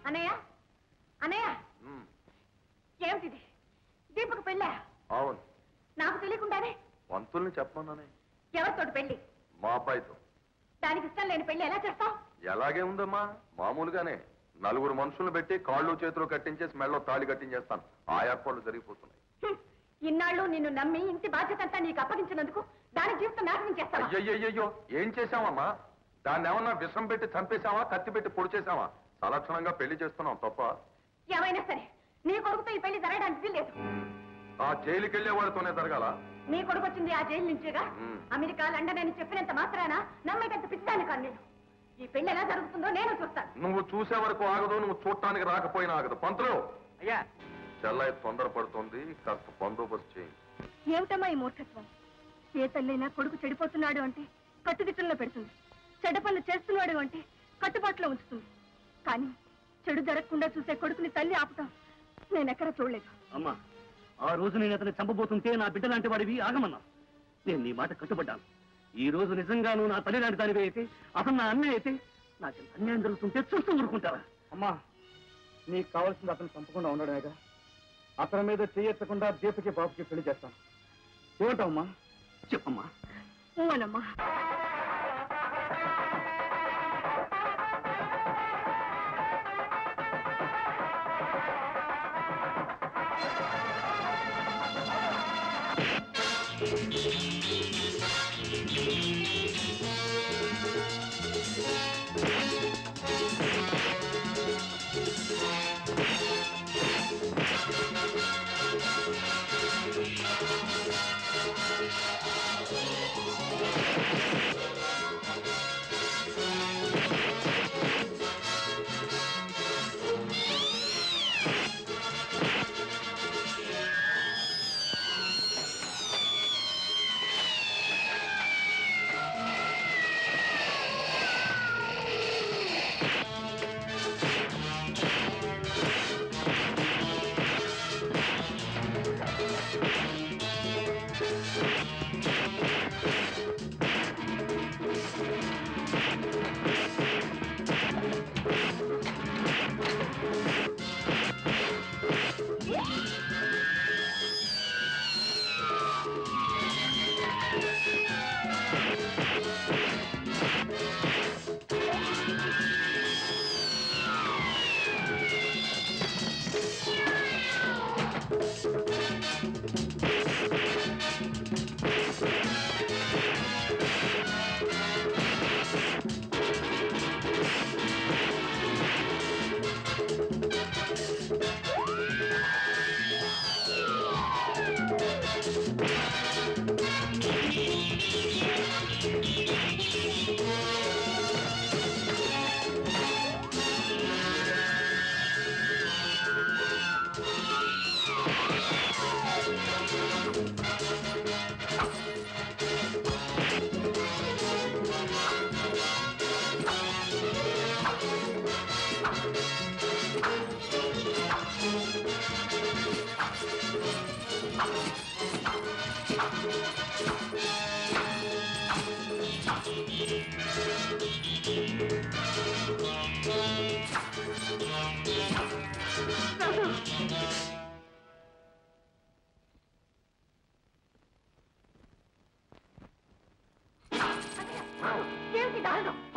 అన్నయ్య అన్నయ్య ఏమిటిది? దీపకు పెళ్ళా? అవును. నాకు తెలియకుండానే పంతుల్ని చెప్పమన్నానే. ఎవరితోటి పెళ్లి? మా అబ్బాయితో. దానికి ఇష్టం లేని పెళ్లి ఎలా చేస్తావు? ఎలాగే ఉందమ్మా, మామూలుగానే నలుగురు మనుషులను పెట్టి కాళ్ళు చేతులు కట్టించేసి మెళ్ళలో తాళి కట్టించేస్తాను. ఆ ఏర్పాట్లు జరిగిపోతున్నాయి. ఇన్నాళ్ళు నిన్ను నమ్మి ఇంటి బాధ్యత అంతా నీకు అప్పగించినందుకు దాని జీవితం నాశనం చేస్తావా? అయ్యయ్యో, ఏం చేశావమ్మా? దాన్ని ఏమన్నా విషం పెట్టి చంపేశావా, కత్తి పెట్టి పొడి చేశావా? సలక్షణంగా పెళ్లి చేస్తున్నాం తప్ప? ఏమైనా సరే నీ కొడుకుతో ఈ పెళ్లి జరగడానికి లేదు. ఆ జైలుకి వెళ్లే వాళ్ళతోనే జరగాల? నీ కొడుకు వచ్చింది ఆ జైలు నుంచేగా. అమెరికా లండన్ అని చెప్పినంత మాత్రాన నమ్మేటంత పిచ్చాను కాదు నేను. ఈ పెళ్లి ఎలా జరుగుతుందో నేను చూస్తాను. నువ్వు చూసే వరకు ఆగదు, నువ్వు చూడటానికి రాకపోయినా ఆగదు. పంతులు అయ్యా, చెల్లయ్య తొందరపడుతుంది, కాస్త బందోబస్తు చేయి. ఏమిటమ్మా ఈ మూర్ఖత్వం? ఏ తల్లైనా కొడుకు చెడిపోతున్నాడు అంటే కట్టుదిట్టంలో పెడుతుంది, చెడ్డ పనులు చేస్తున్నాడు అంటే కట్టుబాటులో ఉంచుతుంది. కానీ చెడు జరగకుండా చూసే కొడుకుని తల్లి ఆపటం నేనెక్కడా చూడలేదు. అమ్మా, ఆ రోజు నేను అతన్ని చంపబోతుంటే నా బిడ్డ లాంటి వాడివి ఆగమన్నా. నేను నీ మాట కట్టుబడ్డాను. ఈ రోజు నిజంగాను నా తల్లి లాంటి దానివి అయితే, అతను నా అన్నయ్య అయితే, నాకు అన్యాయం జరుగుతుంటే చూస్తూ ఊరుకుంటారా? అమ్మా, నీకు కావాల్సింది అతను చంపకుండా ఉండడమేగా. అతని మీద చేయెత్తకుండా దీపకి బాబుకి పెళ్లి చేస్తాను. ఏమంటావమ్మా? చెప్పమ్మా. ఊనమ్మా.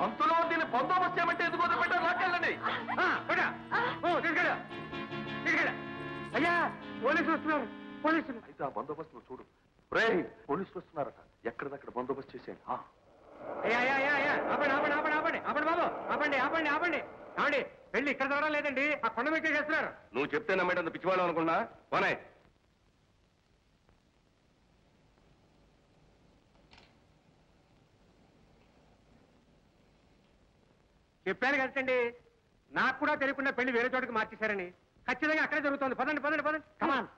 పంతులు దీన్ని బందోబస్తు చేయమంటే ఎందుకు వదిలిపెట్టారు? లాక్కెళ్ళండి. అయ్యా, పోలీసులు వస్తున్నారు. పోలీసులు. అయితే ఆ బందోబస్తు చూడు. రే, పోలీసులు వస్తున్నారట. ఎక్కడిదక్కడ బందోబస్తు చేసేయండి. ఆపండి. పెళ్లి ఇక్కడ జరగడం లేదండి, ఆ కొండ మీద చేస్తున్నారు. నువ్వు చెప్తే నమ్మేటంత పిచ్చివాళ్ళం అనుకున్నా. పోనే. చెప్పాను కదండి, నాకు కూడా తెలియకుండా పెళ్లి వేరే చోటుకి మార్చేశారని. ఖచ్చితంగా అక్కడే జరుగుతోంది. పదండి. కమాన్.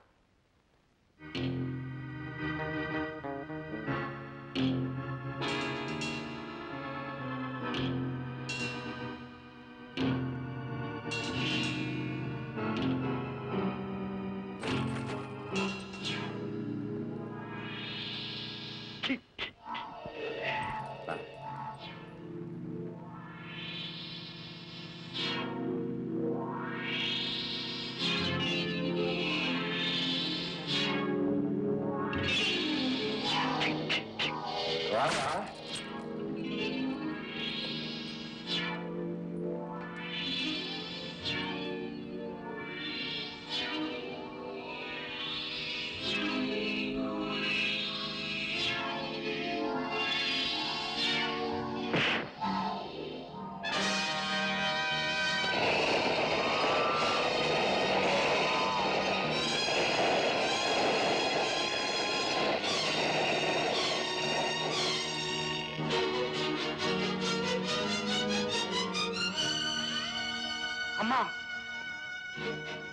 అమ్మా,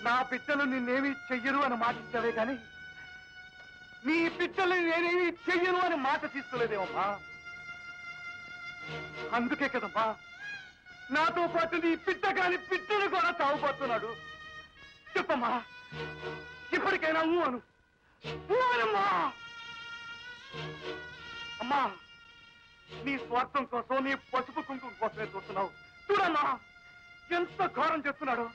నా బిడ్డలు నిన్నేమీ చెయ్యరు అని మాట ఇచ్చావే కానీ నీ బిడ్డలు నేనేమీ చెయ్యను అని మాట తీసుకోలేదేమమ్మా. అందుకే కదమ్మా నాతో పాటు నీ బిడ్డ కాని బిడ్డను కూడా తాగుపోతున్నాడు. చెప్పమ్మా, ఇప్పటికైనా అను అనమ్మా. అమ్మా, నీ స్వార్థం కోసం, నీ పసుపు కుంకుమ కోసమే చూస్తున్నావు. చూడమ్మా ఎంత ఘోరం చేస్తున్నాడు.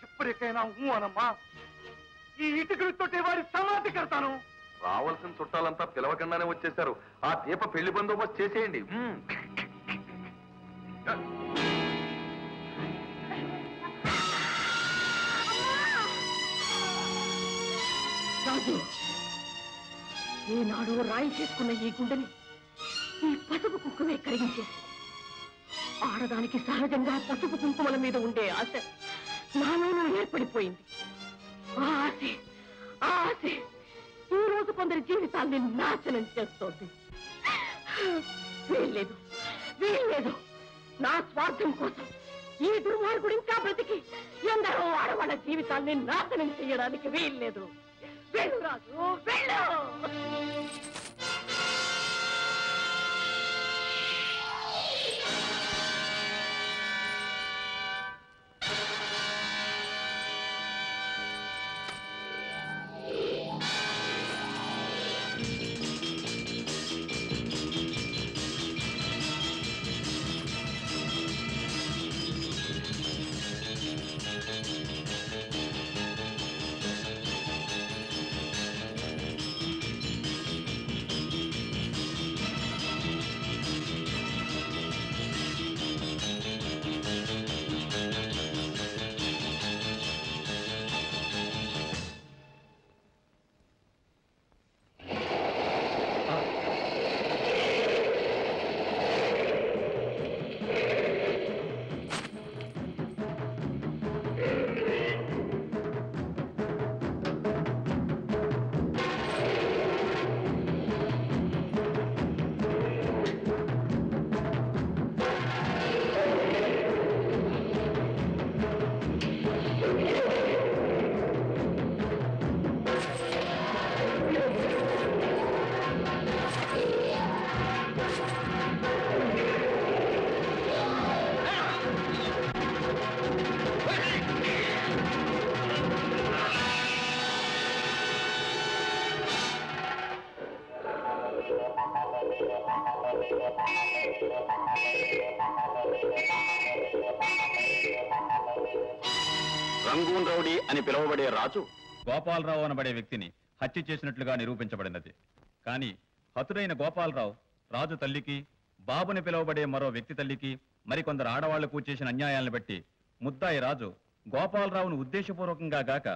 ఇప్పటికైనా అనమ్మా. ఈ ఇటుకలతోటి వారి సమాధి కడతాను. రావాల్సిన చుట్టాలంతా పిలవకుండానే వచ్చేశారు. ఆ దీప పెళ్లి బందోబస్తు చేసేయండి. రాజు, ఈనాడు రాయి చేసుకున్న ఈ గుండెని ఈ పసుపు కుంకుమే కరిగించేసి, ఆడదానికి సహజంగా పసుపు కుంకుమల మీద ఉండే ఆశ నాలోనూ ఏర్పడిపోయింది. ఆ ఆశ ఈ రోజు కొందరి జీవితాల్ని నాశనం చేస్తోంది. వీల్లేదు. నా స్వార్థం కోసం ఈ దుర్మార్గుడు ఇంకా బ్రతికి ఎందరో ఆడవాళ్ళ జీవితాల్ని నాశనం చేయడానికి వీల్లేదు. వెళ్ళు రాజు, వెళ్ళు. రంగూన్ రౌడీ అని పిలువబడే రాజు గోపాలరావు అనబడే వ్యక్తిని హత్య చేసినట్లుగా నిరూపించబడినది. కానీ హతుడైన గోపాలరావు రాజు తల్లికి, బాబుని పిలువబడే మరో వ్యక్తి తల్లికి, మరికొందరు ఆడవాళ్లకు చేసిన అన్యాయాలను బట్టి ముద్దాయి రాజు గోపాలరావును ఉద్దేశపూర్వకంగా గాక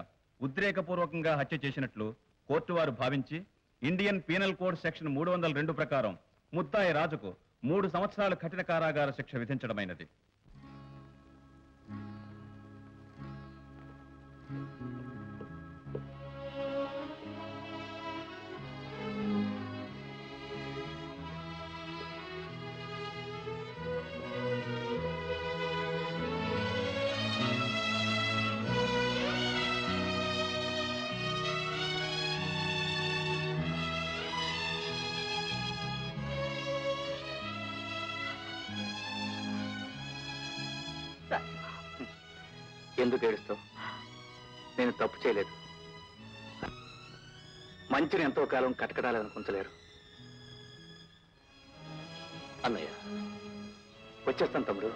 ఉద్రేకపూర్వకంగా హత్య చేసినట్లు కోర్టు వారు భావించి ఇండియన్ పీనల్ కోడ్ సెక్షన్ 302 ప్రకారం ముద్దాయి రాజుకు 3 సంవత్సరాల కఠిన కారాగార శిక్ష విధించడమైనది. ఎందుకు ఏడుస్తావు? నేను తప్పు చేయలేదు. మంచిని ఎంతో కాలం కటకటాలనుకుంటలేరు. అన్నయ్య, వచ్చేస్తాను తమ్ముడు.